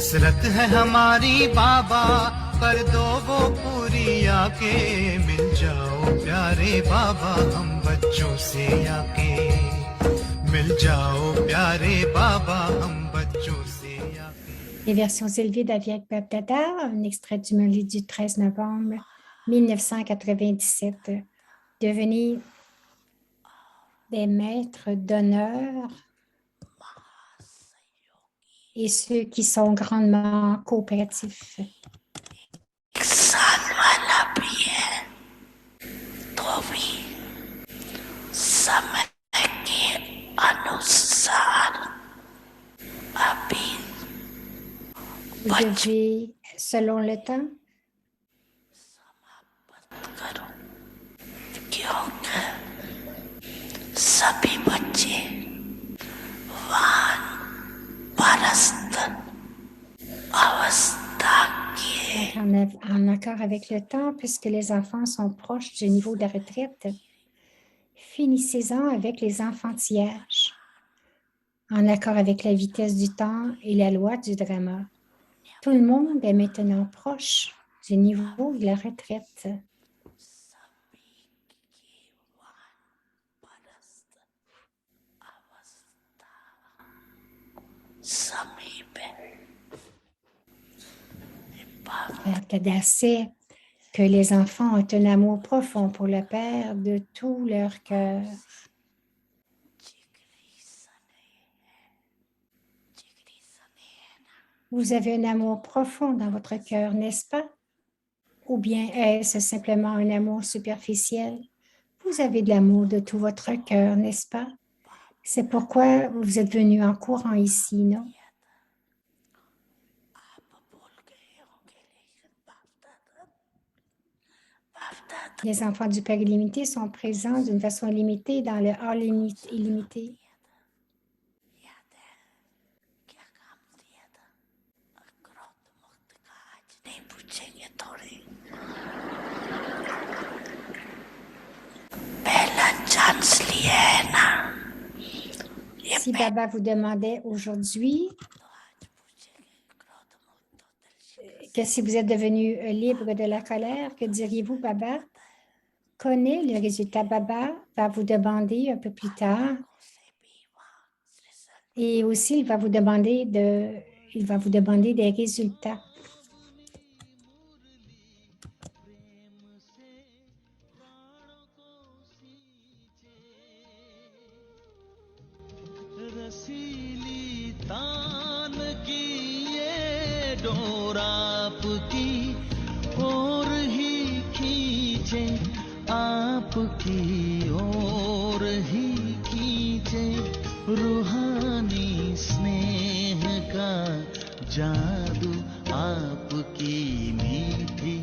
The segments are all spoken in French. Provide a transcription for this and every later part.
हसरत है हमारी बाबा, कर दो वो पूरी आके, मिल जाओ प्यारे बाबा हम बच्चों से आके, मिल जाओ प्यारे बाबा हम बच्चों से आके। Les versions élevées d'Aviak Bapdada, un extrait du Meulier du 13 novembre 1997. Devenez des maîtres d'honneur et ceux qui sont grandement coopératifs. Vous devez, selon le temps, en accord avec le temps, puisque les enfants sont proches du niveau de retraite, finissez-en avec les enfantillages, en accord avec la vitesse du temps et la loi du drama. Tout le monde est maintenant proche du niveau de la retraite. Père Dada sait que les enfants ont un amour profond pour le Père de tout leur cœur. Vous avez un amour profond dans votre cœur, n'est-ce pas? Ou bien est-ce simplement un amour superficiel? Vous avez de l'amour de tout votre cœur, n'est-ce pas? C'est pourquoi vous êtes venu en courant ici, non? Les enfants du Père illimité sont présents d'une façon illimitée dans le hall illimité. Si Baba vous demandait aujourd'hui que si vous êtes devenu libre de la colère, que diriez-vous, Baba? Connaît le résultat. Baba va vous demander un peu plus tard. Et aussi, il va vous demander des résultats. रसीली तान की ये डोर आपकी ओर ही खींचे, आपकी ओर ही खींचे, रूहानी स्नेह का जादू आपकी मीठी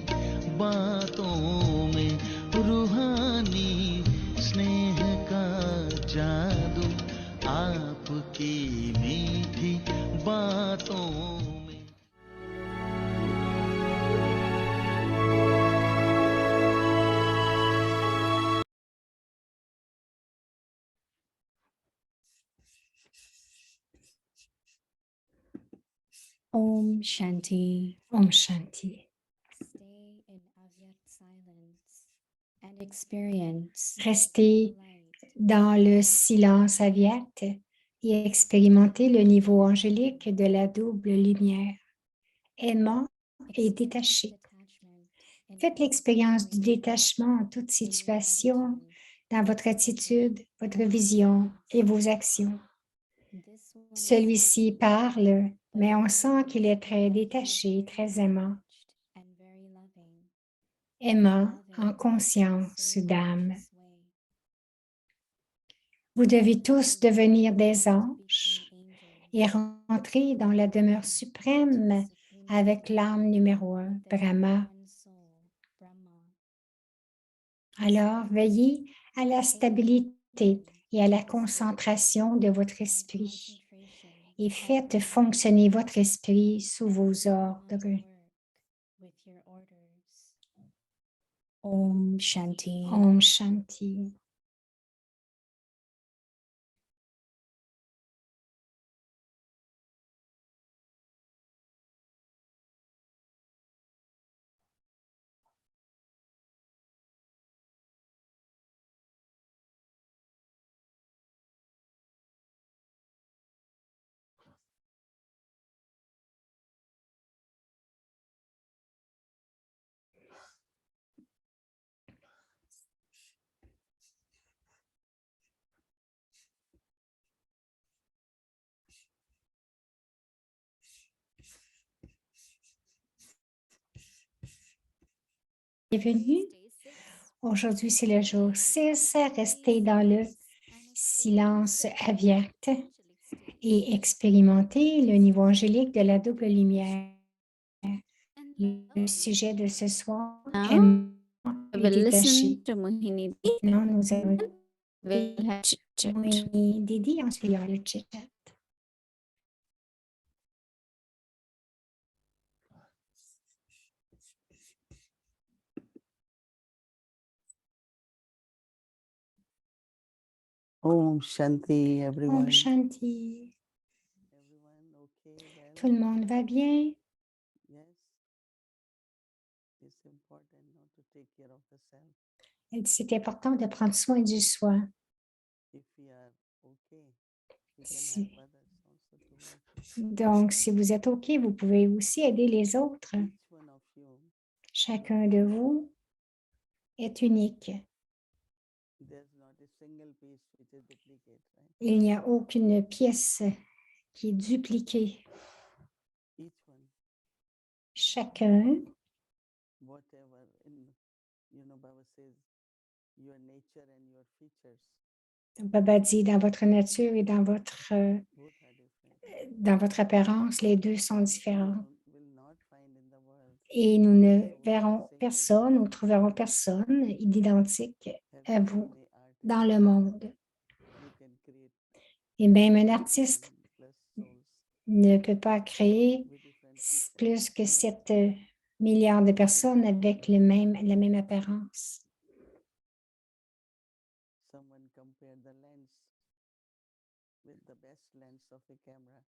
बातों में, रूहानी स्नेह का जादू आपकी मीठी बातों में। Om Shanti. Om Shanti. Restez dans le silence avyakt et expérimentez le niveau angélique de la double lumière, aimant et détaché. Faites l'expérience du détachement en toute situation, dans votre attitude, votre vision et vos actions. Celui-ci parle, mais on sent qu'il est très détaché, très aimant. Aimant en conscience d'âme. Vous devez tous devenir des anges et rentrer dans la demeure suprême avec l'âme numéro 1, Brahma. Alors, veillez à la stabilité et à la concentration de votre esprit et faites fonctionner votre esprit sous vos ordres. Om Shanti. Om Shanti. bienvenue. Aujourd'hui, c'est le jour 6. Restez dans le silence aviaque et expérimentez le niveau angélique de la double lumière. Le sujet de ce soir est I will détaché. listen to Mohini. Maintenant, nous allons We'll have chit-chat. écouter Didi, ensuite il y aura le chit-chat. Om Shanti, Om everyone. Shanti. Everyone okay? Well, Tout le monde va bien? yes. It's important not to take care of the self. Elle dit, c'est important de prendre soin du soi. If we are okay, we can Si- help others also to make it. Donc, si vous êtes OK, vous pouvez aussi aider les autres. Each one of you, Chacun de vous est unique. there's not a single piece which is duplicate, right? Il n'y a aucune pièce qui est dupliquée. Each one, Chacun, whatever Baba says, your nature and your features, Baba dit, dans votre nature et both are different. dans votre apparence, les deux sont différents. Will not find in the world Et nous ne verrons personne ou trouverons personne d'identique à vous the art dans le monde. you can create Et même un artiste plus souls ne peut pas créer with different features. plus que 7 milliards de personnes avec la même apparence. Someone compared the lens with the best lens of a camera.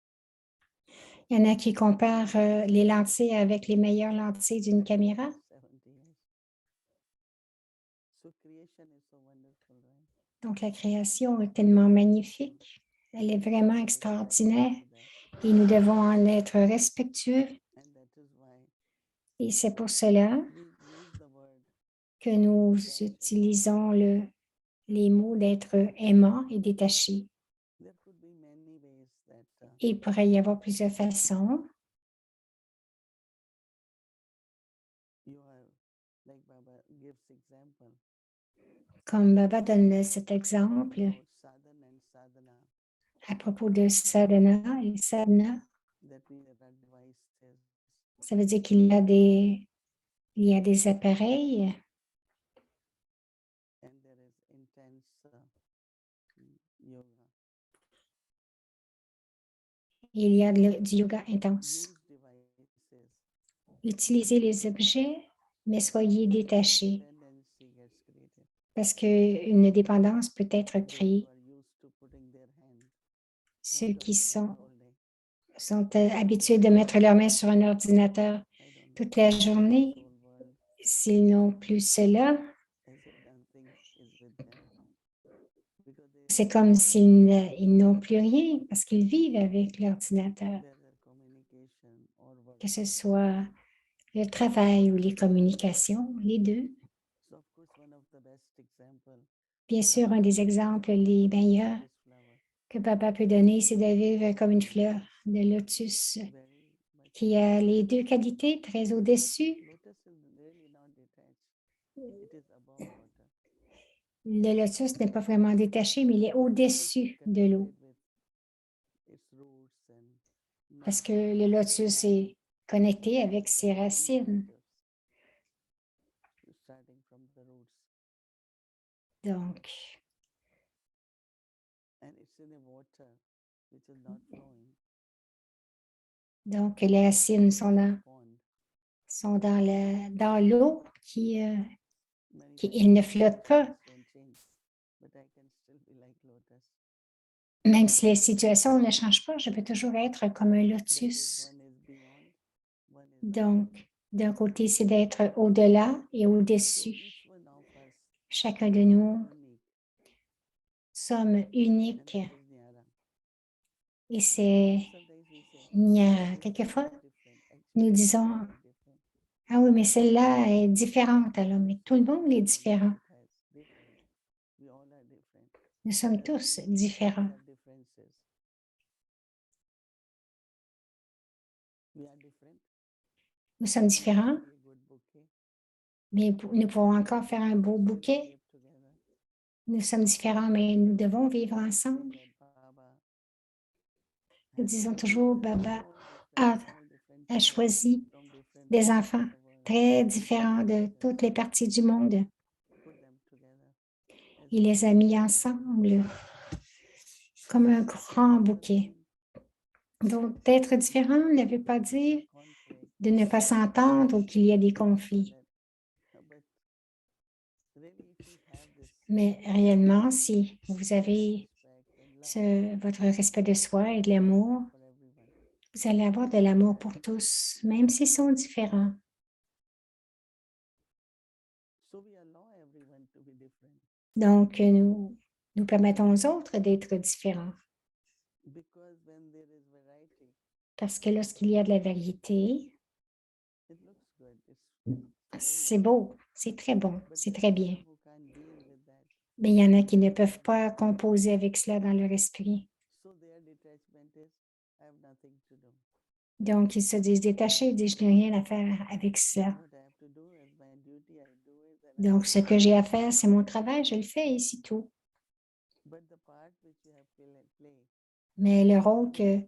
Il y en a qui comparent les lentilles avec les meilleures lentilles d'une caméra. 70 years. So creation is so wonderful, right? Donc, la création est tellement magnifique. Elle est vraiment extraordinaire et nous devons en être respectueux. And that is why Et c'est pour cela we use the word que nous utilisons les mots d'être aimant et détaché. there could be many ways that Il pourrait y avoir plusieurs façons. you are like Baba gives example Comme Baba donne cet exemple about sadhana and sadhana à propos de sadhana et sadhana, that we are devices ça veut dire qu'il y a des appareils and there is intense yoga. et il y a du yoga intense. Use devices. Utilisez les objets, mais soyez détachés Dependency gets created. parce qu'une dépendance peut être Those créée. who are used to putting their hand Ceux on qui computer sont all day. habitués de mettre leurs mains sur un ordinateur I don't know. toute la journée, Soul world s'ils n'ont plus cela, as if nothing is with them. Because c'est comme ils n'ont plus rien parce qu'ils vivent avec l'ordinateur, their communication or work. que ce soit le travail ou les communications, les deux. So of course one of the best example Bien sûr, un des exemples les meilleurs this flower que Baba peut donner, c'est de vivre comme une fleur de lotus very much. qui a les deux qualités très au-dessus. Lotus is really not detached. It is above water. Le lotus n'est pas vraiment détaché, mais il est au-dessus de l'eau Connected with its roots and parce que le lotus est connecté avec ses racines. starting from the roots Donc, and it's in a water which is not flowing. donc les racines Pond. sont dans l'eau Many qui times il ne flotte pas. things don't change, but I can still be like lotus. Même si les situations ne changent pas, je peux toujours être comme un That is, lotus. one is beyond, one is Donc, d'un côté, c'est d'être au-delà et so au-dessus. each one of us Chacun de nous unique sommes and uniques that is Nyara. et c'est Sometimes we say, Nyara. "This Quelquefois, one is different." nous Actually, disons, all are different. ah oui, mais celle-là est différente alors, mais tout le monde est différent. It has different. We all are different. Nous sommes That tous means différents. there are differences. We are different. Nous sommes différents. Be a good bouquet. mais nous pouvons encore faire un beau bouquet. Nous sommes différents, mais nous devons vivre ensemble. Nous disons toujours, Baba a choisi des enfants très différents de toutes les parties du monde. Il les a mis ensemble comme un grand bouquet. Donc, d'être différent ne veut pas dire de ne pas s'entendre ou qu'il y a des conflits. Mais réellement, si vous avez votre respect de soi et de l'amour, vous allez avoir de l'amour pour tous, même s'ils sont différents. Donc, nous permettons aux autres d'être différents. Parce que lorsqu'il y a de la variété, c'est beau, c'est très bon, c'est très bien. Mais il y en a qui ne peuvent pas composer avec cela dans leur esprit. Donc, ils se disent détachés, ils disent, je n'ai rien à faire avec cela. Donc, ce que j'ai à faire, c'est mon travail, je le fais et c'est tout. Mais le rôle que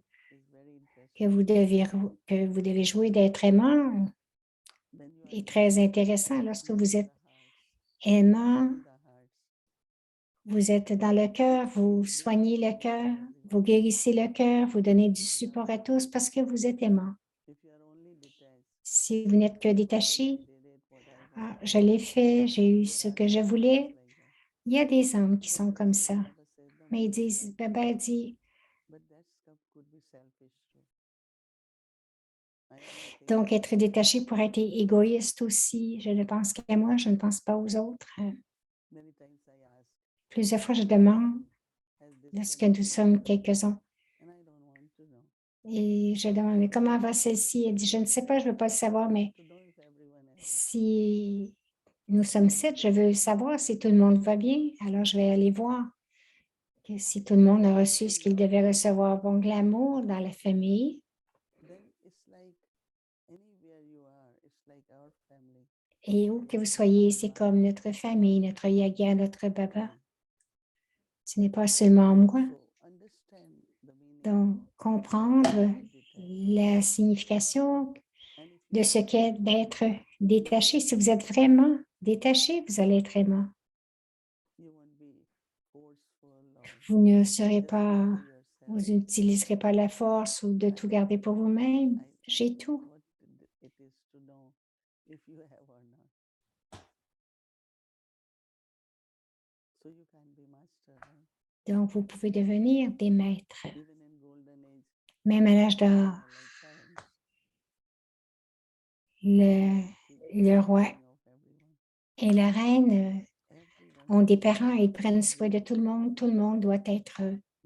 vous devez jouer d'être aimant est très intéressant. Lorsque vous êtes aimant, vous êtes dans le cœur, vous soignez le cœur, vous guérissez le cœur, vous donnez du support à tous parce que vous êtes aimant. Si vous n'êtes que détaché, je l'ai fait, j'ai eu ce que je voulais. Il y a des hommes qui sont comme ça. Mais ils disent, Baba dit, donc être détaché pour être égoïste aussi. Je ne pense qu'à moi, je ne pense pas aux autres. Plusieurs fois, je demande, lorsque nous sommes quelques-uns, et je demande, mais comment va celle-ci? Elle dit, je ne sais pas, je ne veux pas le savoir, mais si nous sommes 7, je veux savoir si tout le monde va bien. Alors, je vais aller voir que si tout le monde a reçu ce qu'il devait recevoir. Bon, l'amour dans la famille. Et où que vous soyez, c'est comme notre famille, notre yaga, notre baba. Ce n'est pas seulement moi. Donc, comprendre la signification de ce qu'est d'être détaché. Si vous êtes vraiment détaché, vous allez être aimant. Vous ne serez pas, vous n'utiliserez pas la force ou de tout garder pour vous-même. J'ai tout. Donc, vous pouvez devenir des maîtres. Même à l'âge d'or, le roi et la reine ont des parents et ils prennent soin de tout le monde. Tout le monde doit être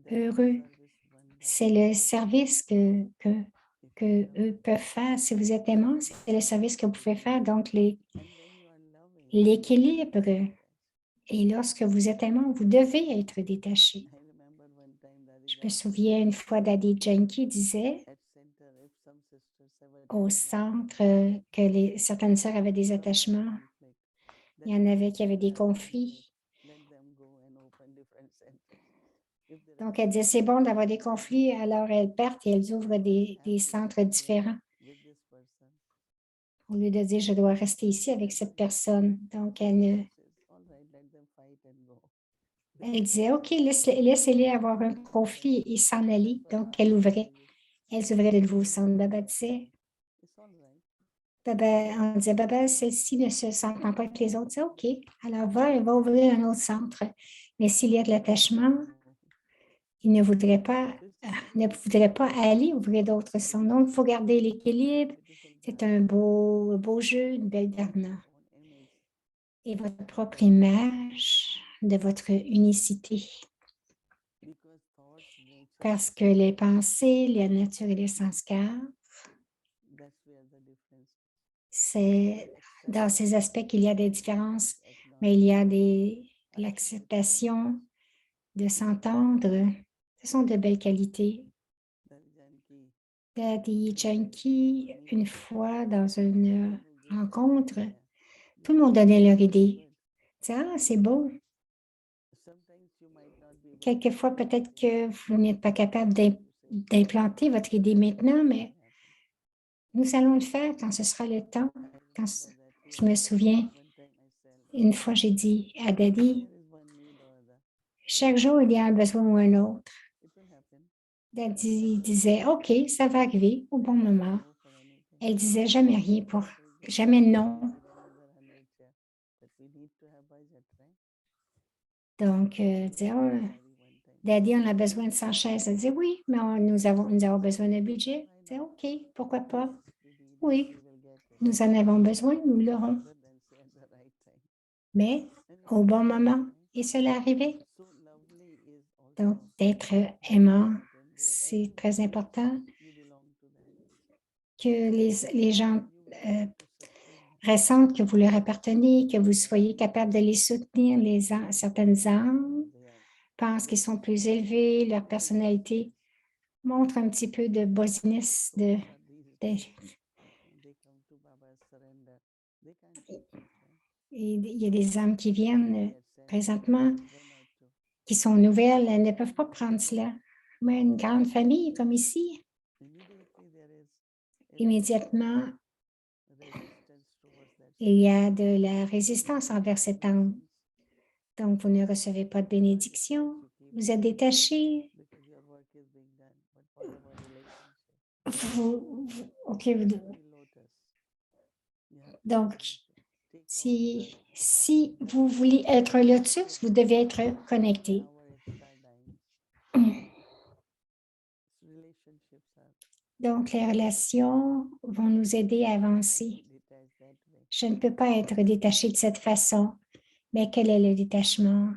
heureux. C'est le service que eux peuvent faire. Si vous êtes aimant, c'est le service que vous pouvez faire. Donc, l'équilibre. Et lorsque vous êtes aimant, vous devez être détaché. Je me souviens une fois Daddy Yankee disait au centre que certaines sœurs avaient des attachements. Il y en avait qui avaient des conflits. Donc, elle disait, c'est bon d'avoir des conflits, alors elles partent et elles ouvrent des centres différents. Au lieu de dire, je dois rester ici avec cette personne. Donc, elle disait, OK, laissez-les avoir un conflit et s'en aller. Donc, elles ouvraient de nouveaux centres. Baba disait, on disait, Baba, celle-ci ne se s'entend pas avec les autres. C'est OK. Alors, elle va ouvrir un autre centre. Mais s'il y a de l'attachement, il ne voudrait pas aller ouvrir d'autres centres. Donc, il faut garder l'équilibre. C'est un beau jeu, une belle dharana. Et votre propre image de votre unicité. Parce que les pensées, la nature et les sanskars, c'est dans ces aspects qu'il y a des différences, mais il y a l'acceptation de s'entendre. Ce sont de belles qualités. Daddy Yankee, une fois dans une rencontre, Tout le monde donnait leur idée. Ah, c'est beau. Quelquefois, peut-être que vous n'êtes pas capable d'implanter votre idée maintenant, mais nous allons le faire quand ce sera le temps. Je me souviens, une fois, j'ai dit à Daddy, chaque jour, il y a un besoin ou un autre. Daddy disait, OK, ça va arriver au bon moment. Elle disait jamais rien jamais non. Donc, disait, oh, Daddy, on a besoin de 100 chaises. Elle disait, oui, mais nous avons besoin d'un budget. Je disais, OK, pourquoi pas? Oui, nous en avons besoin, nous l'aurons. Mais au bon moment, et cela arrivait. Donc, d'être aimant, c'est très important que les gens ressentent que vous leur appartenez, que vous soyez capable de les soutenir. Certaines âmes pensent qu'ils sont plus élevés, leur personnalité montre un petit peu de bossiness, et il y a des âmes qui viennent présentement, qui sont nouvelles, elles ne peuvent pas prendre cela. Mais une grande famille comme ici, immédiatement, il y a de la résistance envers cette âme. Donc, vous ne recevez pas de bénédiction, vous êtes détaché. OK, donc, si vous voulez être lotus, vous devez être connecté. Donc, les relations vont nous aider à avancer. Je ne peux pas être détaché de cette façon, mais quel est le détachement?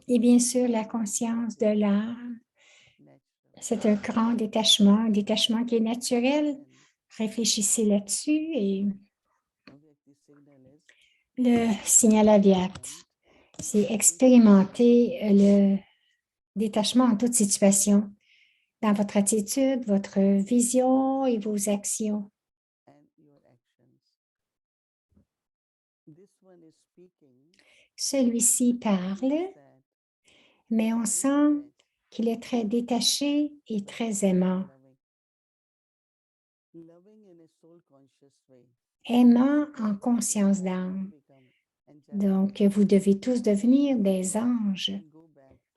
Et bien sûr, la conscience de l'âme, c'est un grand détachement, un détachement qui est naturel. Réfléchissez là-dessus et le signal aviat, c'est expérimenter le détachement en toute situation, dans votre attitude, votre vision et vos actions. Celui-ci parle, mais on sent qu'il est très détaché et très aimant. Aimant en conscience d'âme. Donc, vous devez tous devenir des anges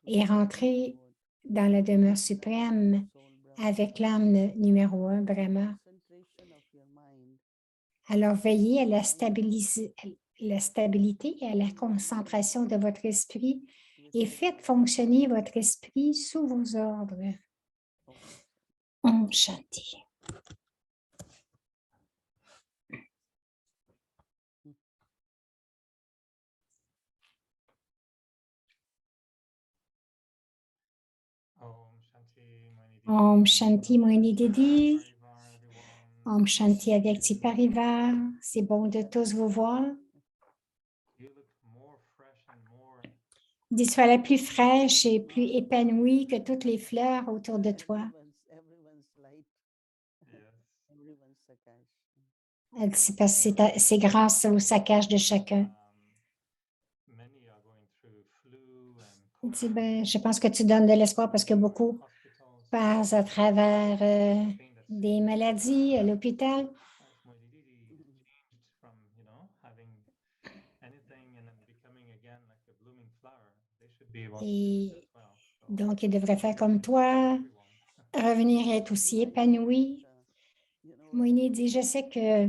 et rentrer dans la demeure suprême avec l'âme numéro 1, Brahma. Alors, veillez à la stabilité et à la concentration de votre esprit et faites fonctionner votre esprit sous vos ordres. Om Shanti. Om Shanti, Moini Didi. Om Shanti avec Tipariva. C'est bon de tous vous voir. Dis, sois la plus fraîche et plus épanouie que toutes les fleurs autour de toi. C'est parce que c'est grâce au saccage de chacun. Je pense que tu donnes de l'espoir parce que beaucoup passent à travers des maladies à l'hôpital. Et donc, ils devraient faire comme toi, revenir être aussi épanoui. Moïni dit, je sais que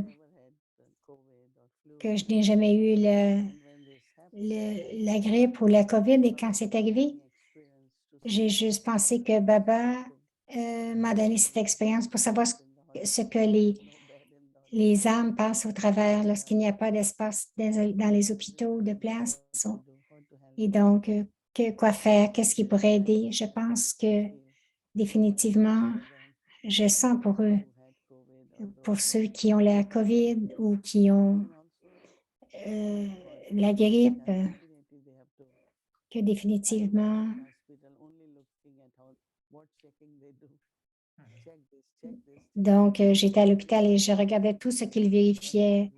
je n'ai jamais eu la grippe ou la COVID et quand c'est arrivé, j'ai juste pensé que Baba m'a donné cette expérience pour savoir ce que les âmes passent au travers lorsqu'il n'y a pas d'espace dans les hôpitaux de place. Et donc, quoi faire? Qu'est-ce qui pourrait aider? Je pense que définitivement, je sens pour eux, pour ceux qui ont la COVID ou qui ont la grippe, que définitivement, donc j'étais à l'hôpital et je regardais tout ce qu'ils vérifiaient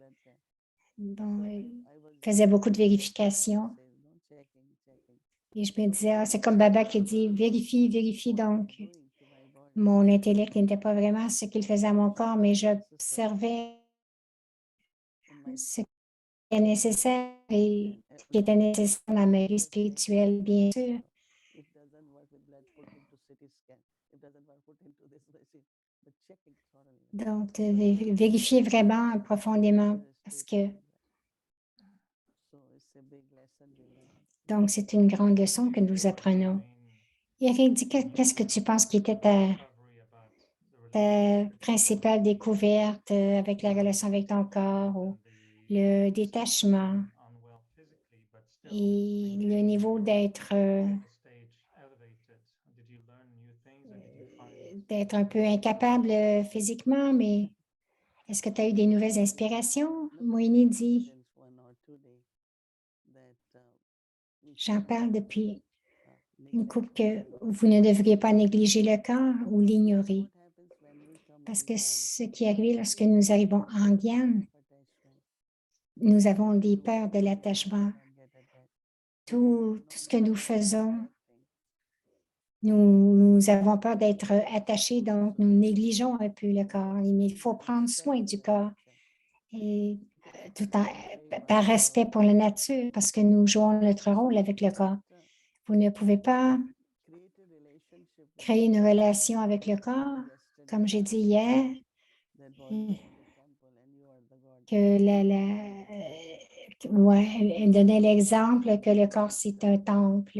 bon, I was faisait just beaucoup de checking, vérifications. says, no, checking. Et je me disais, ah, c'est comme Baba qui dit, vérifie, vérifie. Donc, Doing to my body. mon intellect n'était pas vraiment ce qu'il faisait à mon corps, mais j'observais In my ce qui est nécessaire et ce qui était nécessaire dans ma vie spirituelle, bien sûr. It doesn't work with blood, put into CT scan. It doesn't work, put into this machine. But checking thoroughly. Donc, de vérifier vraiment profondément parce que, So it's a big lesson we learn. donc, c'est une grande leçon que nous apprenons. Eric, dis, qu'est-ce que tu penses qui était ta principale découverte avec la relation avec ton corps ou le détachement et le niveau d'être un peu incapable physiquement, mais est-ce que tu as eu des nouvelles inspirations? Moïni dit, Since 1 or 2 days that j'en parle depuis une couple que vous ne devriez pas négliger le corps ou l'ignorer. what happens when we come Parce in que Gyan, ce qui arrive lorsque nous arrivons en Guyane, attachment, nous avons des peurs de l'attachement. don't get attached. Tout ce que nous faisons, nous avons peur d'être attachés, donc nous négligeons un peu le corps. Il faut prendre soin du corps et tout en, par respect pour la nature, parce que nous jouons notre rôle avec le corps. Vous ne pouvez pas Create a relationship with créer une relation avec le corps, comme j'ai dit hier, that body is the temple and you are the God. que elle donnait l'exemple que le corps, c'est un temple.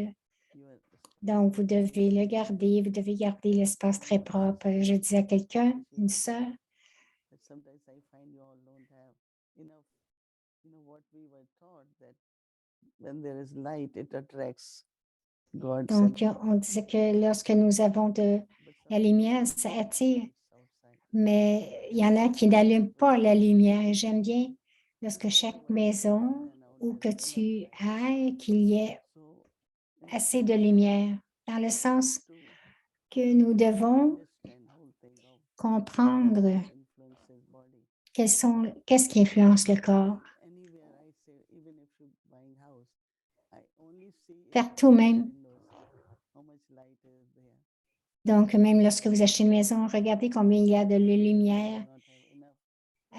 You are the Donc, vous devez le garder, vous devez garder l'espace très propre. Je dis à quelqu'un, une sœur, But sometimes I find you all don't have enough, what we were taught that when there is light, it attracts God. donc on disait que lorsque nous avons de la lumière, ça attire, mais il y en a qui n'allument pas la lumière. Et j'aime bien lorsque chaque maison où que tu ailles, qu'il y ait assez de lumière, dans le sens que nous devons comprendre qu'est-ce qui influence le corps. Partout même. Donc, même lorsque vous achetez une maison, regardez combien il y a de lumière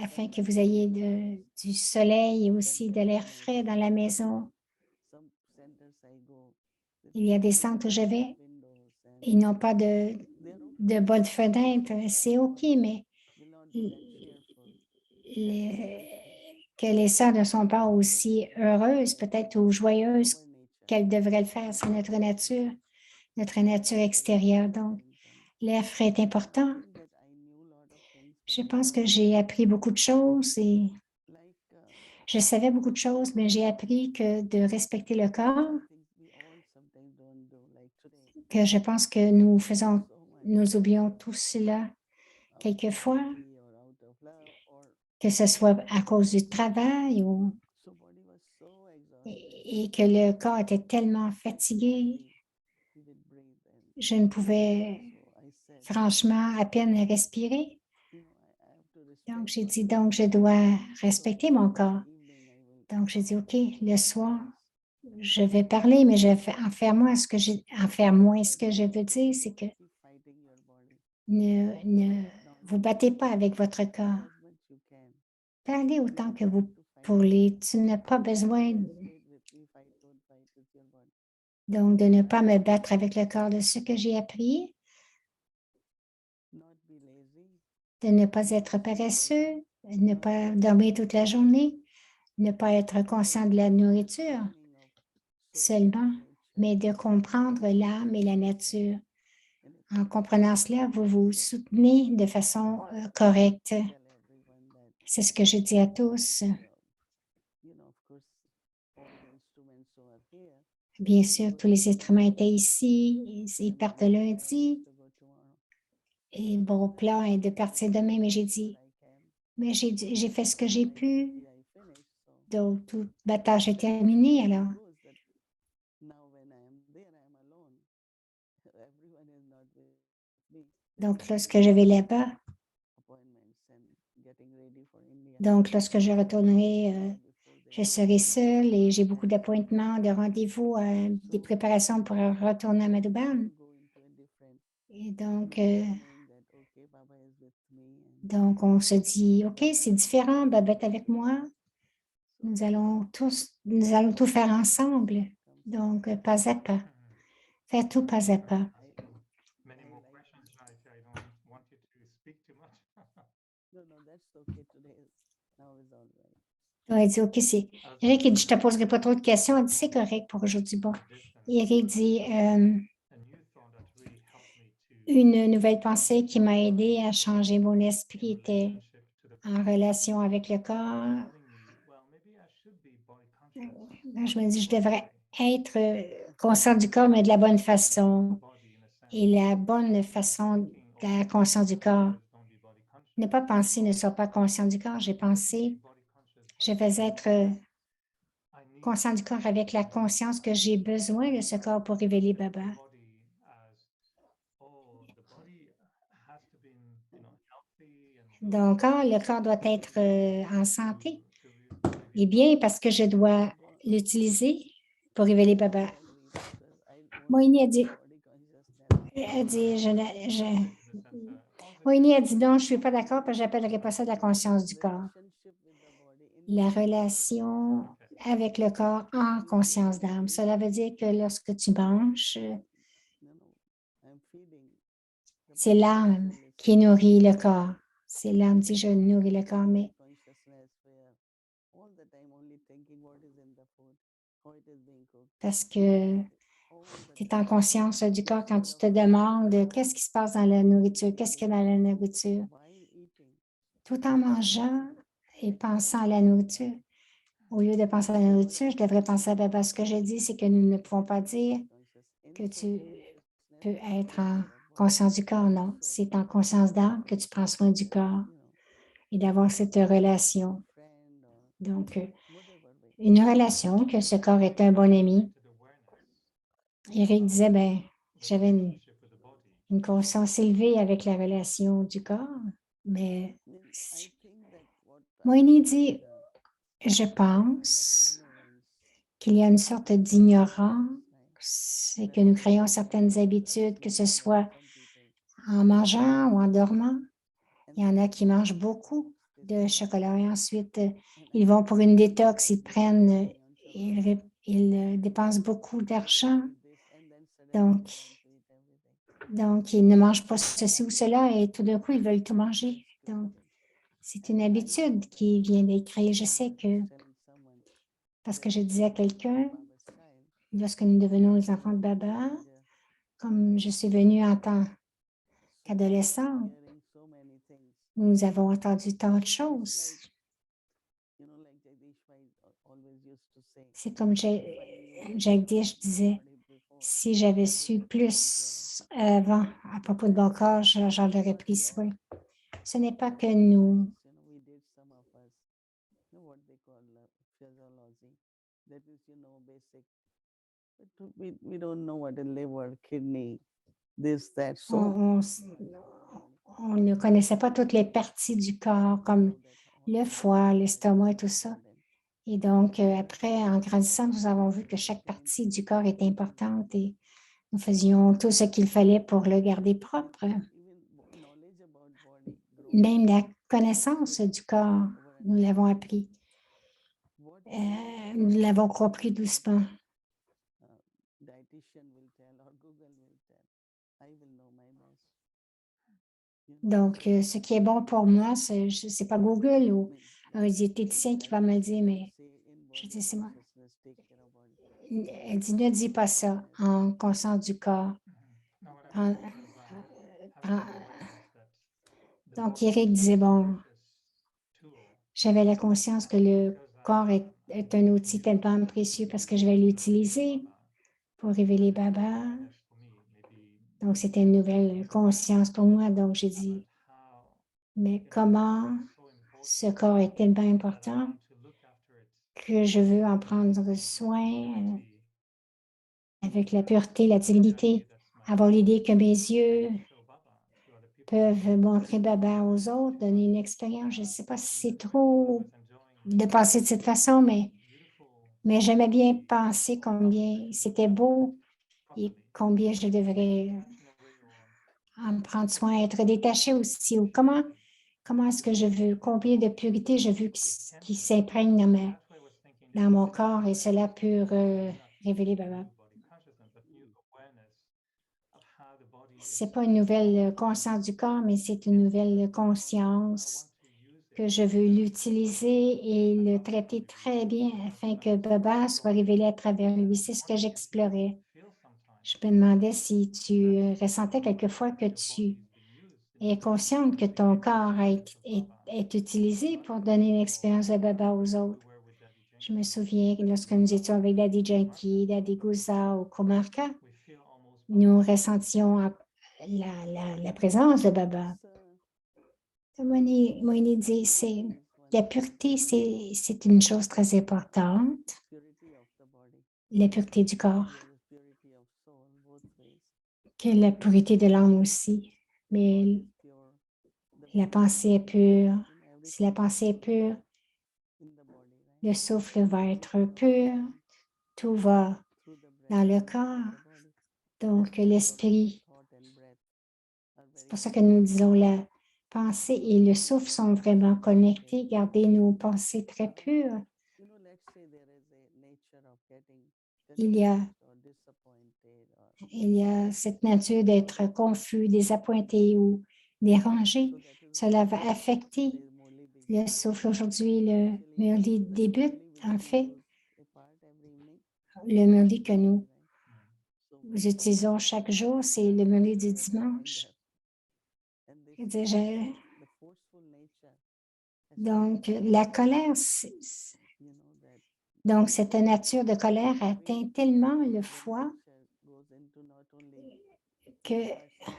afin que vous ayez du soleil et aussi de l'air frais dans la maison. Il y a des centres où je vais, ils n'ont pas de bonnes fenêtres. C'est OK, mais que les sœurs ne sont pas aussi heureuses, peut-être, ou joyeuses qu'elles devraient le faire. C'est notre nature extérieure. Donc, l'air frais est important. Je pense que j'ai appris beaucoup de choses et je savais beaucoup de choses, mais j'ai appris que de respecter le corps, que je pense que nous oublions tout cela quelquefois, que ce soit à cause du travail et que le corps était tellement fatigué, je ne pouvais franchement à peine respirer. Donc, j'ai dit, donc, je dois respecter mon corps. Donc, j'ai dit, OK, le soir, je vais parler, mais je vais en faire moins. Ce que je veux dire, c'est que ne vous battez pas avec votre corps. Parlez autant que vous pourrez. Tu n'as pas besoin donc de ne pas me battre avec le corps. De ce que j'ai appris, de ne pas être paresseux, ne pas dormir toute la journée, ne pas être conscient de la nourriture seulement, mais de comprendre l'âme et la nature. En comprenant cela, vous vous soutenez de façon correcte. C'est ce que je dis à tous. Bien sûr, tous les instruments étaient ici, ils partent lundi. Et mon plan est de partir demain, mais j'ai dit, mais j'ai fait ce que j'ai pu. Donc, toute ma tâche est terminée alors. Donc, lorsque je vais là-bas, donc lorsque je retournerai je serai seule et j'ai beaucoup d'appointements, de rendez-vous, des préparations pour retourner à Madhuban. Et donc, on se dit, OK, c'est différent, Baba est avec moi. Nous allons tout faire ensemble. Donc, pas à pas. Faire tout pas à pas. Many more questions, Shanti. I don't want you to speak too much. No, no, that's okay today. Now is all right. Elle dit, OK, c'est... Eric, il dit, je ne te poserai pas trop de questions. Elle dit, c'est correct pour aujourd'hui. Bon. Eric dit, A new thought that really helped me to une nouvelle pensée qui m'a aidé à changer mon esprit in était relationship to the en relation avec le corps. telling me, well, maybe I should be body conscious. Là, je me dis, je devrais être conscient du corps, mais de la bonne façon. Body in a sense. Et la bonne façon de la conscience du corps. Don't be body conscious. Ne pas penser, ne sois pas conscient du corps. J'ai pensé, Body conscious, je but vais être I need conscient du corps avec la conscience que j'ai besoin de ce corps pour révéler Baba. the body as, oh, the body has to be, healthy and good Donc, le corps doit être en santé. to Eh bien, parce que je dois l'utiliser pour révéler Baba. Moïni a dit, Moïni a dit non, je ne suis pas d'accord parce que je n'appellerai pas ça de la conscience du corps. La relation avec le corps en conscience d'âme. Cela veut dire que lorsque tu manges, c'est l'âme qui nourrit le corps. C'est l'âme dit, je nourris le corps, mais parce que tu es en conscience du corps quand tu te demandes qu'est-ce qui se passe dans la nourriture, qu'est-ce qu'il y a dans la nourriture. Tout en mangeant et pensant à la nourriture. Au lieu de penser à la nourriture, je devrais penser à Baba. Ce que je dis, c'est que nous ne pouvons pas dire que tu peux être en conscience du corps, non. C'est en conscience d'âme que tu prends soin du corps et d'avoir cette relation. Donc, une relation que ce corps est un bon ami. Eric disait, ben, j'avais une conscience élevée avec la relation du corps, mais Moïni dit, je pense qu'il y a une sorte d'ignorance, c'est que nous créons certaines habitudes, que ce soit en mangeant ou en dormant. Il y en a qui mangent beaucoup de chocolat et ensuite, ils vont pour une détox, ils dépensent beaucoup d'argent. Donc, ils ne mangent pas ceci ou cela et tout d'un coup, ils veulent tout manger. Donc, c'est une habitude qui vient d'être créée. Je sais que, parce que je disais à quelqu'un, lorsque nous devenons les enfants de Baba, comme je suis venue en tant qu'adolescente, nous avons entendu tant de choses. C'est comme Jagdish disait, si j'avais su plus avant à propos de mon corps, j'en aurais pris soin. Ce n'est pas que nous. On ne connaissait pas toutes les parties du corps, comme le foie, l'estomac et tout ça. Et donc, après, en grandissant, nous avons vu que chaque partie du corps est importante et nous faisions tout ce qu'il fallait pour le garder propre. Même la connaissance du corps, nous l'avons appris. Nous l'avons compris doucement. Donc, ce qui est bon pour moi, ce n'est pas Google ou un diététicien qui va me le dire, mais je dis, c'est moi. Elle dit, ne dis pas ça en conscience du corps. Donc, Eric disait, bon, j'avais la conscience que le corps est un outil tellement précieux parce que je vais l'utiliser pour révéler Baba. Donc, c'était une nouvelle conscience pour moi. Donc, j'ai dit, mais comment ce corps est tellement important que je veux en prendre soin avec la pureté, la divinité, avoir l'idée que mes yeux peuvent montrer Baba aux autres, donner une expérience. Je ne sais pas si c'est trop de penser de cette façon, mais Mais j'aimais bien penser combien c'était beau et possibly combien je devrais detaching away or en prendre soin, être détachée aussi. Ou comment est-ce que je veux, combien de pureté je veux qui s'imprègne that's why I was thinking dans mon this is corps et cela peut not révéler new Baba. body consciousness, but new awareness of how the body is. C'est pas une nouvelle conscience du corps, mais c'est une nouvelle conscience I want to use que it je veux l'utiliser et le traiter très bien afin que Baba soit révélé à travers lui. C'est ce que j'explorais. feel sometimes Je me demandais si tu ressentais quelquefois que tu es consciente que ton corps est utilisé pour donner une expérience de Baba aux autres. we were with Daddy Je me Janki, souviens que lorsque nous étions avec Daddy Janki, Daddy Gouza ou Komarka, we feel almost nous ressentions la présence de Baba. Moïni dit, la pureté, c'est une chose très importante, purity of the body, la pureté du corps, there is purity of soul both ways. que la pureté de l'âme aussi. Mais Thought is pure, the la feeling pensée est is pure. in every Si la pensée est pure, in the body, right? le souffle va être pur, tout va Through the breath, dans le through corps. the body. Donc, That's why we always l'esprit, thought and breath are c'est very pour ça que nous disons la pensée et le souffle sont vraiment connectés. Gardez nos pensées très pures. you know, let's say there is a nature of getting Il y a, confused or disappointed or il y a cette nature d'être confus, désappointé ou dérangé. so that will Cela va affecter the Murli begins. le souffle. Aujourd'hui, le Actually, Murli the débute, Murli which en we fait, use a part every evening, le Murli que nous right? So we call utilisons chaque jour, c'est le Murli du together and dimanche. and they Je say dis, that the forceful nature has donc, such la colère, you know that donc cette nature de colère atteint tellement le the foie nature goes into not only que, parts of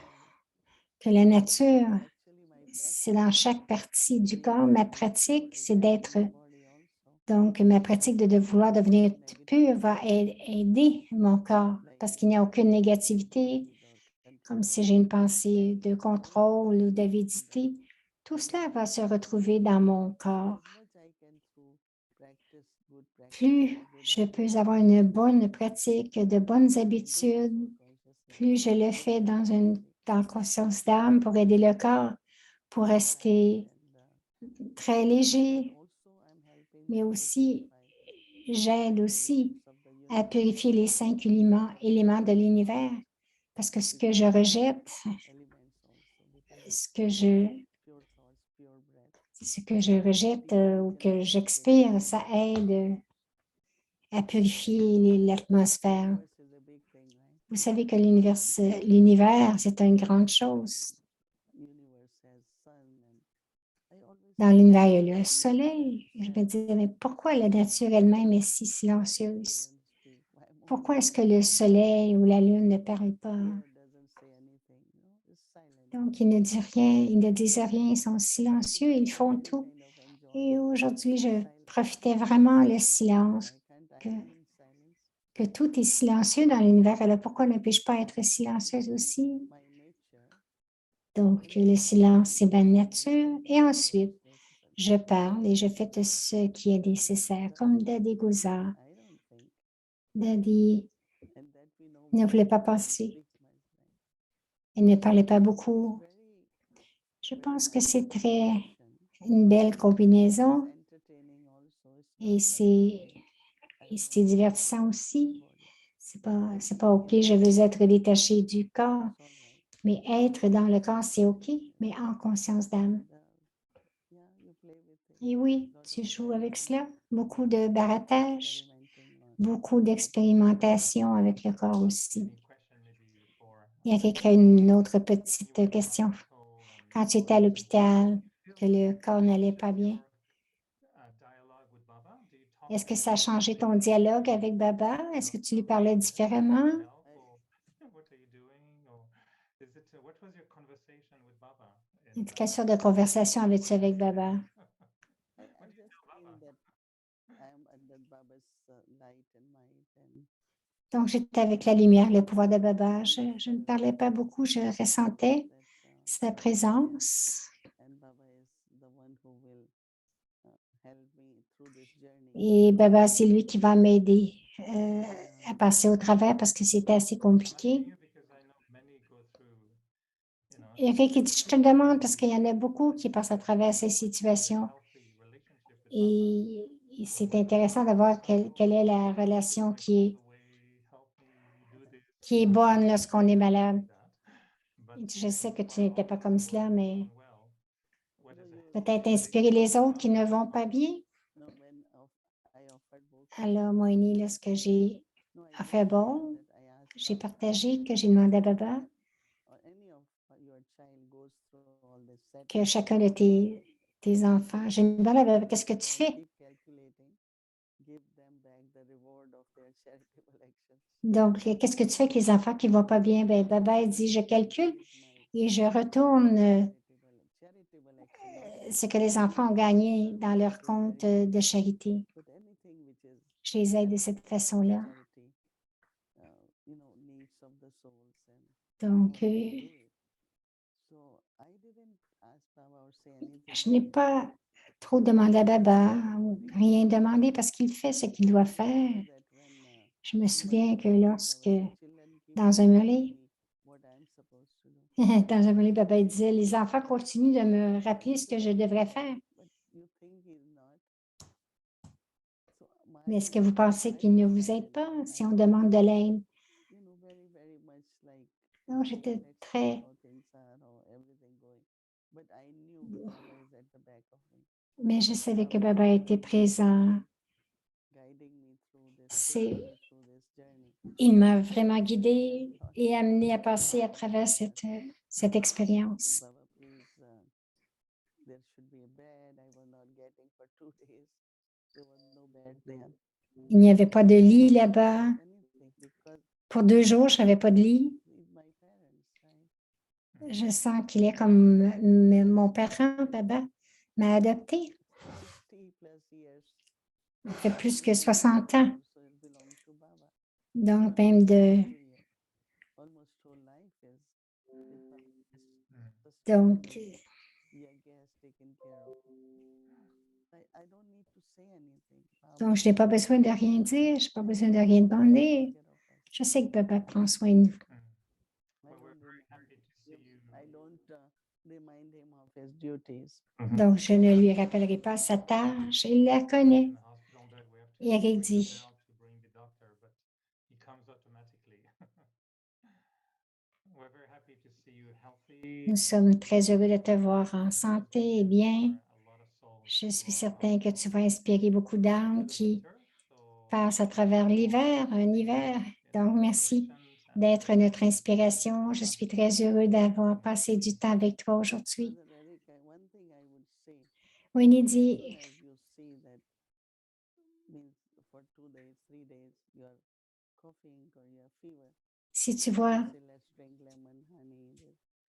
body. que la nature, Actually, my c'est practice dans is chaque partie du being corps. Ma more pratique, pure c'est again d'être, in the body also. donc ma pratique de vouloir devenir Negative pure va aider mon corps parce qu'il n'y a aucune négativité, comme si j'ai une pensée de contrôle ou d'avidité. Tout cela va se retrouver dans mon corps. Plus je peux avoir une bonne pratique, de bonnes habitudes, plus je le fais dans conscience d'âme pour aider le corps, pour rester très léger, mais aussi j'aide aussi à purifier les 5 éléments de l'univers, parce que ce que je rejette, ce que je rejette ou que j'expire, ça aide à purifier l'atmosphère. Vous savez que l'univers, c'est une grande chose. Dans l'univers, il y a le soleil. Je me disais, mais pourquoi la nature elle-même est si silencieuse? Pourquoi est-ce que le soleil ou la lune ne parlent pas? Donc, ils ne disent rien, ils ne disent rien, ils sont silencieux, ils font tout. Et aujourd'hui, je profitais vraiment le silence, que tout est silencieux dans l'univers. Alors, pourquoi ne puis-je pas être silencieuse aussi? Donc, le silence, c'est ma nature. Et ensuite, je parle et je fais tout ce qui est nécessaire, comme Daddy Gouza. Daddy ne voulait pas penser. Il ne parlait pas beaucoup. Je pense que c'est une belle combinaison et c'est divertissant aussi. C'est pas OK, je veux être détaché du corps, mais être dans le corps, c'est OK, mais en conscience d'âme. Et oui, tu joues avec cela. Beaucoup de barattage, beaucoup d'expérimentation avec le corps aussi. Il y a quelqu'un qui a une autre petite question. Quand tu étais à l'hôpital, que le corps n'allait pas bien, est-ce que ça a changé ton dialogue avec Baba? Est-ce que tu lui parlais différemment? Quelle sorte de conversation avais-tu avec Baba? Donc, j'étais avec la lumière, le pouvoir de Baba. Je ne parlais pas beaucoup, je ressentais sa présence. help me through this journey. Et Baba, c'est lui qui va m'aider à passer au travers parce que c'était assez I'm compliqué. asking you because I know many go through, Eric, il dit, je te le demande parce qu'il y en a beaucoup qui passent à travers ces situations. healthy relationship with Baba. Et c'est intéressant de voir quelle est la relation Way, help me do this, qui est bonne lorsqu'on est malade. that. But Il dit, je sais que if tu I n'étais pas also comme cela, mais unwell, what is it? peut-être inspirer les autres qui ne vont pas bien. No, when I offered both, Alors, Moïni, lorsque j'ai no, I fait didn't bon, offer that. I asked j'ai Baba, partagé que j'ai demandé à Baba or any of your child goes through all this que setback, chacun de tes enfants, j'ai demandé à Baba, qu'est-ce que tu fais? keep calculating, give them back the reward of their charitable actions. Donc, qu'est-ce que tu fais avec les enfants qui ne vont pas bien? Ben, Baba il dit, je calcule et je retourne Charitable action, ce que les enfants ont gagné dans leur compte de charité. but anything which is Je les aide de cette façon-là. charity, needs of the souls and Donc, so I didn't ask Baba or say anything. je n'ai pas trop demandé à Baba ou rien demandé parce qu'il fait ce qu'il doit faire. That when Je me souviens que lorsque, children keep dans un murlet, me what I'm supposed to do, dans un murlet, Baba il disait, les enfants continuent de me rappeler ce que je devrais faire. but you think he's not. So Mais est-ce que vous pensez qu'il ne vous aide pas si on demande de l'aide? very, very much like Non, j'étais let's see très... how things are, how everything going. But I knew Baba is at the back of me, Mais je savais que Baba était présent. guiding me through this, C'est- taking me through this journey. Il m'a vraiment guidée et amenée à passer à travers cette expérience. Baba, please, there should be a bed. I was not getting for 2 days. There was no bed there. Il n'y avait pas de lit là-bas. Anything because Pour 2 jours, je n'avais pas de lit. he's my parents, right? Je sens qu'il est comme mon parent, Baba m'a adopté. 60 plus years. Il fait plus que 60 ans. So it belongs to Baba. Donc, même de... Almost whole life is Donc, your guest taken care of. I don't need to say anything. donc je n'ai pas besoin de rien dire. Je n'ai pas besoin de rien demander. Je sais que Baba prend soin de nous. Well, we're very happy to see you. I don't remind him of his duties. Donc, je ne lui rappellerai pas sa tâche. Il la connaît. In the hospital bed, we have to Et Eric ring the dit, bell to bring the doctor, but he comes automatically. We're very happy to see you healthy. nous sommes très heureux de te voir en santé et bien. A lot of souls Je suis who are certain que tu vas inspirer beaucoup d'âmes qui winter, so passent à travers l'hiver, un hiver. Donc, merci d'être notre inspiration. Je suis très heureux d'avoir passé du temps avec toi aujourd'hui. Brother Eric, one thing I would say, Winnie as dit, soon as you see that means for 2 days, 3 days, you're coughing or you have fever, si tu vois say let's drink lemon, honey, there's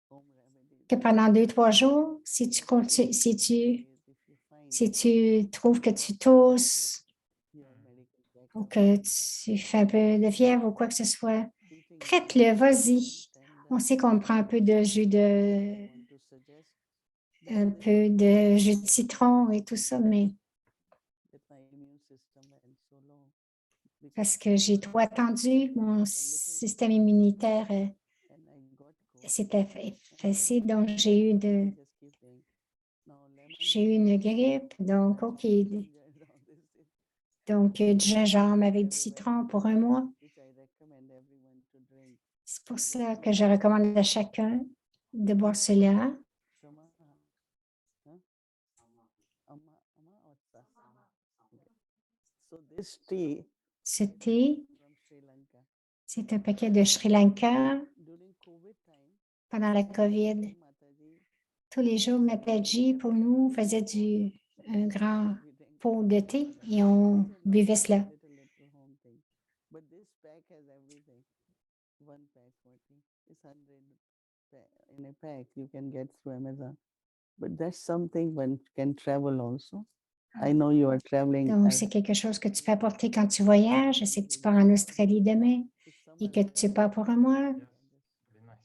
home remedies. que pendant 2-3 jours, si tu trouves que tu tousses Your medical check ou que tu fais un peu de fièvre ou quoi que ce soit, traite-le, vas-y. On sait qu'on prend un peu de jus de citron et tout ça, mais parce que j'ai trop attendu, mon système immunitaire s'est effacé, donc j'ai eu une grippe, donc OK. Donc, du gingembre avec du citron pour 1 mois. C'est pour ça que je recommande à chacun de boire cela. Ce thé, c'est un paquet de Sri Lanka pendant la COVID. Tous les jours, Mataji, pour nous, faisait un grand pot de thé et on buvait cela. But this pack has everything. One pack, it's 100 in a pack you can get through Amazon. But that's something one can travel also. I know you are traveling. Donc, c'est quelque chose que tu peux apporter quand tu voyages. Je sais que tu pars en Australie demain et que tu pars pour 1 mois. yes, very nice.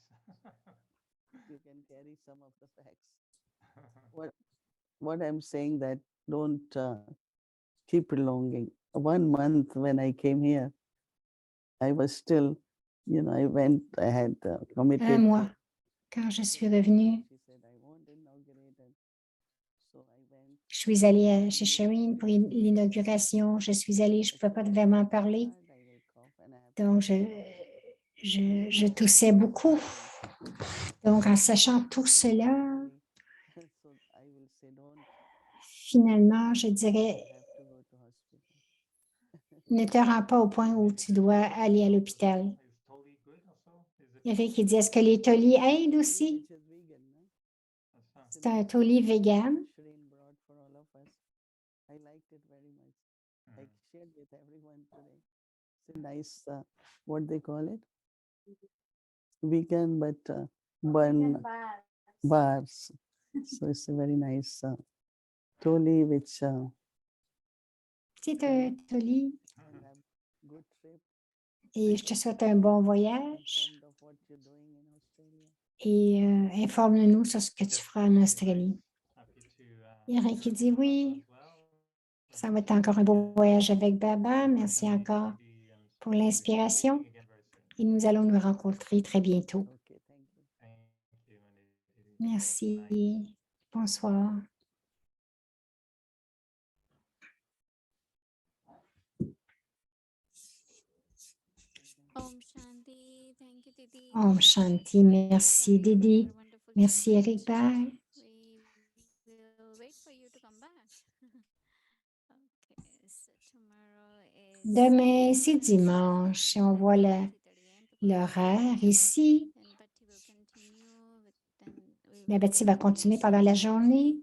You can carry some of the packs. What I'm saying that don't keep prolonging. 1 month when I came here, I was still, I had committed. Un mois, quand je suis revenue, She said, I won't inaugurate it. So I went. je suis allée chez Shireen pour l'inauguration. Je suis allée, je ne pouvais pas vraiment parler. I will cough and I have to Donc, je toussais beaucoup. Donc, en sachant tout cela, So I will say, don't finalement, je dirais, have to go to hospital. ne te rends pas au point où tu dois aller à l'hôpital. Is totally good also? Is it Il y avait qui dit, est-ce que les tolis aident aussi? Which is vegan, no? uh, C'est un toli vegan. Shireen brought for all of us. I liked it very much. I shared with everyone today. It's a nice, what they call it? Vegan, but bun bars. So it's a very nice toli, which C'est un toli and have good trip. et je te souhaite un bon voyage Informed of what you're doing in Australia. et informe-nous sur ce que tu feras en Australie. happy to Il y en a qui dit oui, as well. ça va être encore un beau voyage avec Baba. Merci encore pour l'inspiration et nous allons nous rencontrer très bientôt. Okay, thank you. Thank you, Mandy. Merci. Bonsoir. Om Shanti. Thank you, Didi. Om Shanti. Merci, Didi. Wonderful Merci, chant. Eric. Bye. We will wait for you to come back. Okay, so tomorrow is Demain, c'est dimanche et on voit 30 l'horaire ici. Then Bhatti will continue with La Betty va continuer pendant la journée.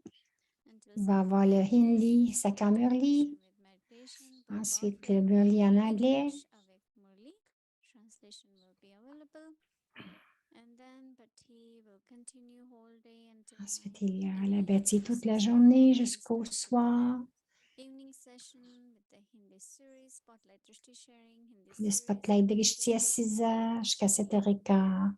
until Il va avoir le Hindi, Sakar Murli, with meditation. ensuite le Murli en anglais. Avec Murli. Translation will be available. And then Bhatti will continue whole day until Ensuite, il y a la Betty toute la journée jusqu'au soir. evening session with the Hindi series, Spotlight Drishti sharing, Hindi Le series. Spotlight de Rishti à 6 heures jusqu'à 7h15.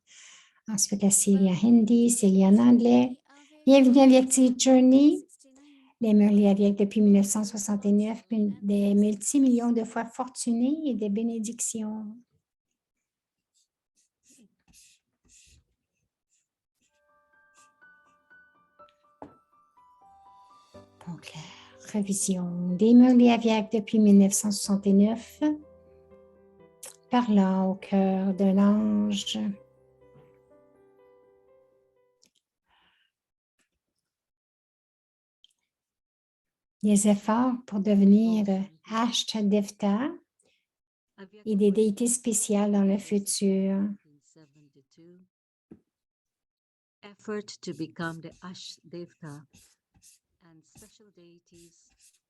Ensuite, la série en Hindi, série en anglais. Bienvenue à Vyakti Journey. 69. Les Murli avec depuis 1969, des multimillions de fois fortunés et des bénédictions. Donc, la révision des Murli Aviak depuis 1969, parlant au cœur d'un ange. Les efforts pour devenir Ashtadevta et des déités spéciales dans le futur. 1972. Effort to become the Ash Devta and special deities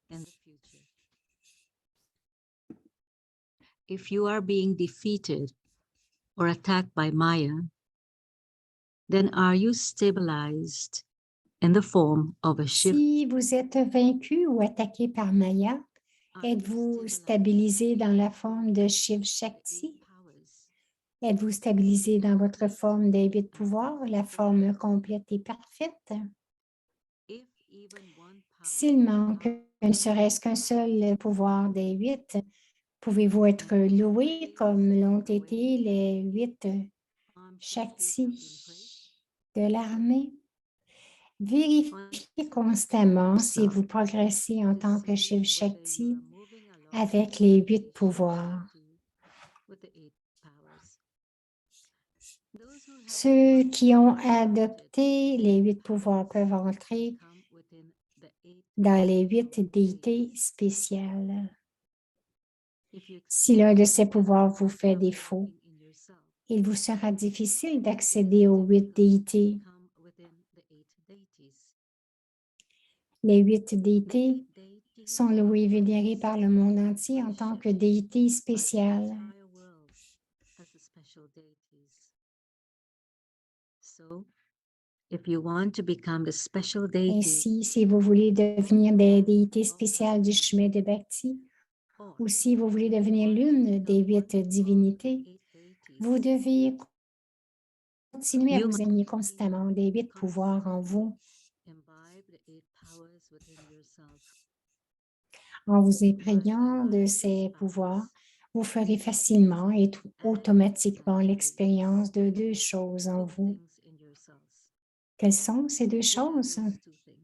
in the future. If you are being defeated or attacked by Maya, then are you stabilized in the form of a Shiv? Si vous êtes vaincu ou attaqué par Maya, Are you êtes-vous stabilisé dans la forme de Shiv in Shakti? eight powers? Êtes-vous stabilisé dans votre forme des 8 pouvoirs, la forme complète et parfaite? If even one power S'il manque ne serait-ce qu'un seul pouvoir des 8, pouvez-vous être loué comme l'ont été les 8 arms Shakti de l'armée? Vérifiez constamment si vous progressez en tant que Shiv Shakti avec les 8 pouvoirs. Ceux qui ont adopté les 8 pouvoirs peuvent entrer dans les 8 déités spéciales. Si l'un de ces pouvoirs vous fait défaut, il vous sera difficile d'accéder aux 8 déités. Les 8 déités sont louées et vénérées par le monde entier en tant que déités spéciales. Ainsi, si vous voulez devenir des déités spéciales du chemin de Bhakti, ou si vous voulez devenir l'une des 8 divinités, vous devez continuer à vous aligner constamment des 8 pouvoirs en vous. powers within yourself. En vous imprégnant de ces pouvoirs, vous ferez facilement et automatiquement l'expérience de deux choses en Two vous. things in yourselves. Quelles sont ces deux What are choses? those two things?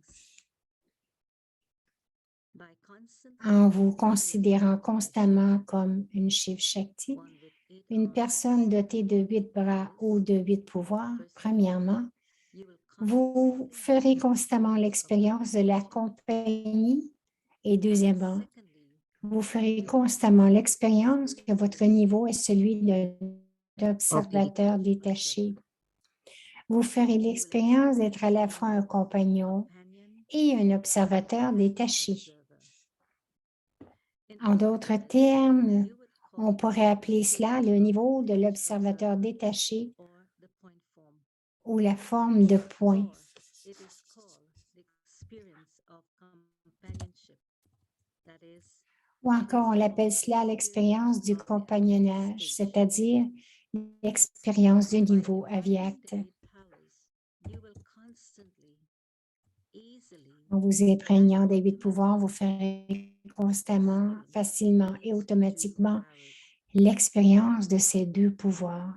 By constantly En vous considering considérant yourself constamment comme une Shiv Shakti, one with 8 une arms, personne dotée de 8 bras powers, ou de 8 pouvoirs, first of all, premièrement, you will vous constantly ferez have constamment of l'expérience de la compagnie et and deuxièmement, secondly, vous ferez you will constamment also l'expérience que votre niveau est celui d'un of the observateur détaché. Vous ferez l'expérience d'être à la fois un compagnon companion et un observateur détaché. observer. In En other d'autres words, termes, you would call on pourrait appeler the cela state le of niveau de the l'observateur observer détaché or the point form, ou la forme de point. or it is called the experience of companionship. That is, Ou encore, on l'appelle cela l'expérience du compagnonnage, c'est-à-dire l'expérience du by niveau harnessing avyakt. the 8 powers, you will constantly, easily, En vous imprégnant des 8 pouvoirs, vous ferez constamment, facilement et automatiquement l'expérience de ces deux pouvoirs.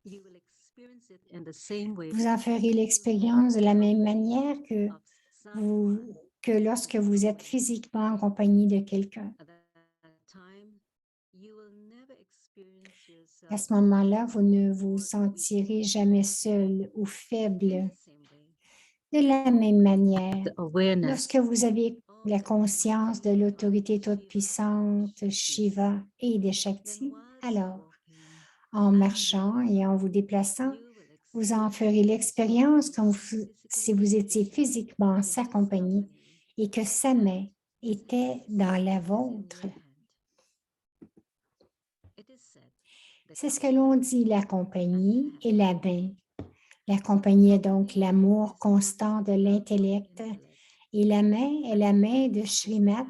you will experience it in the same way Vous en ferez l'expérience de la même manière que, of someone lorsque vous êtes physiquement en compagnie de quelqu'un. at that time. You will never experience yourself À ce moment-là, vous ne small vous or sentirez weak. jamais seul ou In faible. the same way, De la même manière, the awareness lorsque vous avez of la the conscience de Almighty l'autorité Father toute Shiva, puissante, Shiva et des then Shakti, whilst alors, walking en and marchant et en vous moving, déplaçant, you will vous en experience ferez l'expérience comme physically si vous étiez being physiquement en in sa his compagnie company et que sa main était dans la is in vôtre. your hand. It is said, the C'est ce que l'on dit, la compagnie et la main. La compagnie est donc l'amour constant de l'intellect et la main est la main de Srimad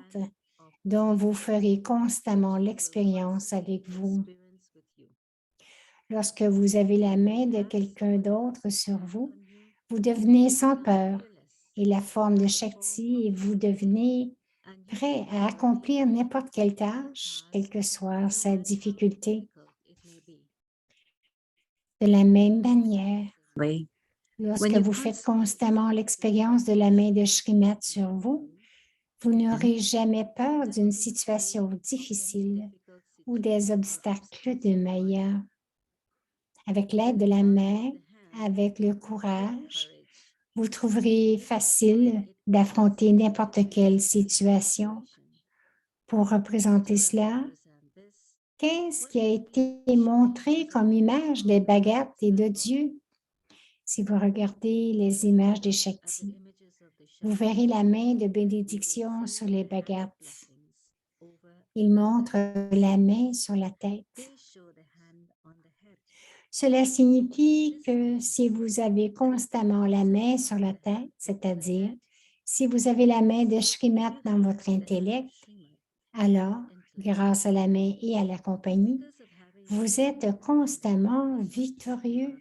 dont vous ferez constamment l'expérience avec vous. Lorsque vous avez la main de quelqu'un d'autre sur vous, vous devenez sans peur et la forme de Shakti et vous devenez prêt à accomplir n'importe quelle tâche, quelle que soit sa difficulté. De la même manière, lorsque vous faites constamment l'expérience de la main de Srimad sur vous, vous n'aurez jamais peur d'une situation difficile ou des obstacles de Maya. Avec l'aide de la main, avec le courage, vous trouverez facile d'affronter n'importe quelle situation. Pour représenter cela, qu'est-ce qui a été montré comme image des Bhagats et de Dieu? Si vous regardez les images des Shaktis, vous verrez la main de bénédiction sur les Bhagats. Il montre la main sur la tête. Cela signifie que si vous avez constamment la main sur la tête, c'est-à-dire si vous avez la main de Srimad dans votre intellect, alors, grâce à la main et à la compagnie, vous êtes constamment victorieux.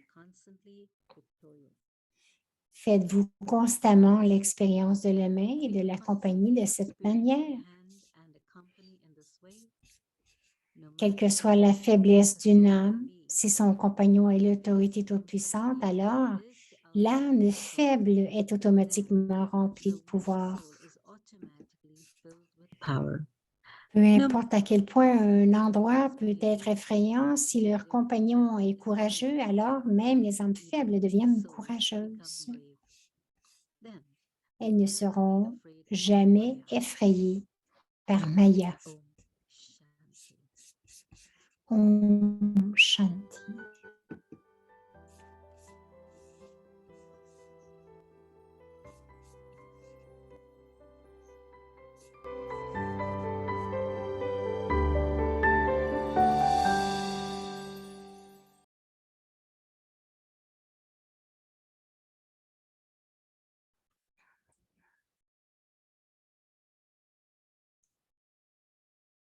Faites-vous constamment l'expérience de la main et de la compagnie de cette manière. Quelle que soit la faiblesse d'une âme, si son compagnon est l'autorité toute-puissante, alors l'âme faible est automatiquement remplie de pouvoir. Peu importe à quel point un endroit peut être effrayant, si leur compagnon est courageux, alors même les âmes faibles deviennent courageuses. Elles ne seront jamais effrayées par Maya. Om Shanti.